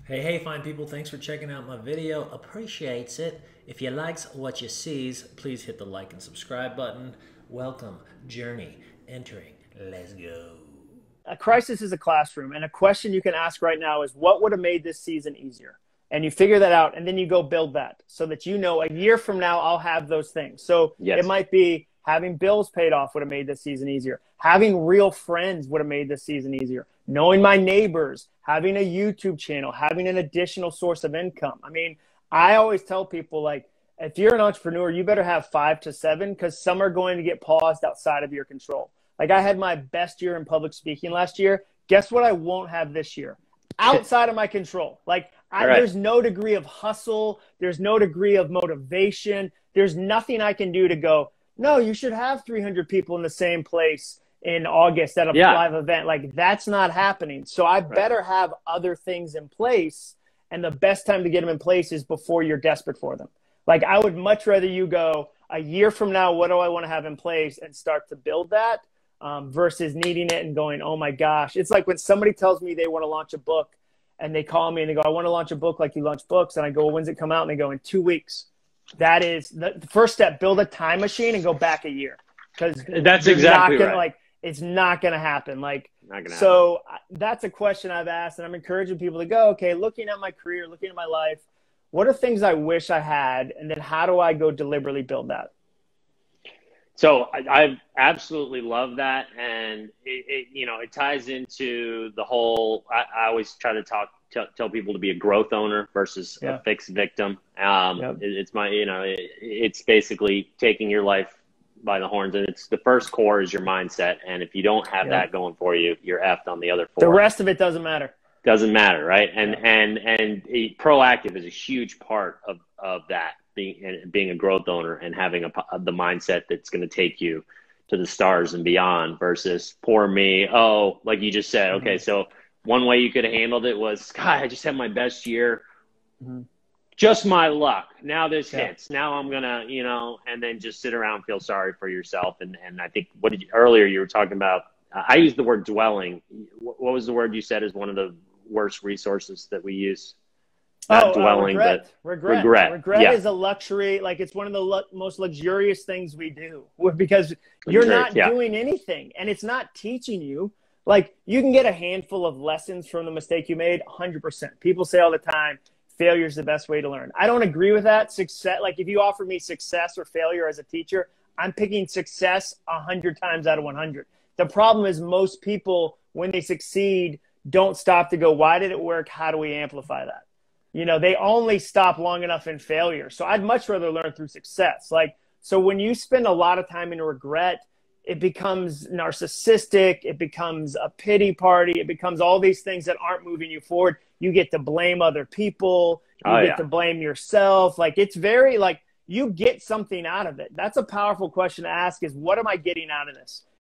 Hey, fine people, thanks for checking out my video. Appreciates it. If you likes what you sees, please hit the like and subscribe button. Welcome, journey, entering. Let's go. A crisis is a classroom, and a question you can ask right now is, what would have made this season easier? And you figure that out, and then you go build that so that you know a year from now I'll have those things. So It might be having bills paid off would have made this season easier. Having real friends would have made this season easier. Knowing my neighbors, having a YouTube channel, having an additional source of income. I mean, I always tell people, like, if you're an entrepreneur, you better have 5 to 7 because some are going to get paused outside of your control. Like, I had my best year in public speaking last year. Guess what I won't have this year? Outside of my control. Like, there's no degree of hustle. There's no degree of motivation. There's nothing I can do to go, no, you should have 300 people in the same place in August at a live event. Like, that's not happening. So I better have other things in place. And the best time to get them in place is before you're desperate for them. Like, I would much rather you go a year from now, what do I want to have in place, and start to build that versus needing it and going, oh my gosh. It's like when somebody tells me they want to launch a book and they call me and they go, I want to launch a book like you launch books. And I go, well, when's it come out? And they go, in 2 weeks. That is the first step. Build a time machine and go back a year. Because that's exactly right. Like, it's not going to happen. Like, that's a question I've asked, and I'm encouraging people to go, okay, looking at my career, looking at my life, what are things I wish I had? And then how do I go deliberately build that? So I absolutely love that. And it ties into the whole, I always try to tell people to be a growth owner versus a fixed victim. It's basically taking your life by the horns, and it's the first core is your mindset. And if you don't have that going for you, you're effed on the other 4. The rest of it doesn't matter. Doesn't matter, right? And proactive is a huge part of that, being a growth owner and having the mindset that's going to take you to the stars and beyond versus poor me. Oh, like you just said, okay, so one way you could have handled it was, God, I just had my best year. Just my luck. Now this hits. Now I'm going to, and then just sit around and feel sorry for yourself. And I think earlier you were talking about, I used the word dwelling. What was the word you said is one of the worst resources that we use? Not dwelling, regret. but regret. Regret is a luxury. Like, it's one of the most luxurious things we do because you're not doing anything, and it's not teaching you. Like, you can get a handful of lessons from the mistake you made, 100%. People say all the time, failure is the best way to learn. I don't agree with that. Success, like, if you offer me success or failure as a teacher, I'm picking success 100 times out of 100. The problem is most people, when they succeed, don't stop to go, why did it work? How do we amplify that? They only stop long enough in failure. So I'd much rather learn through success. Like, so when you spend a lot of time in regret, it becomes narcissistic. It becomes a pity party. It becomes all these things that aren't moving you forward. You get to blame other people. You get to blame yourself. Like, it's very, like, you get something out of it. That's a powerful question to ask, is what am I getting out of this?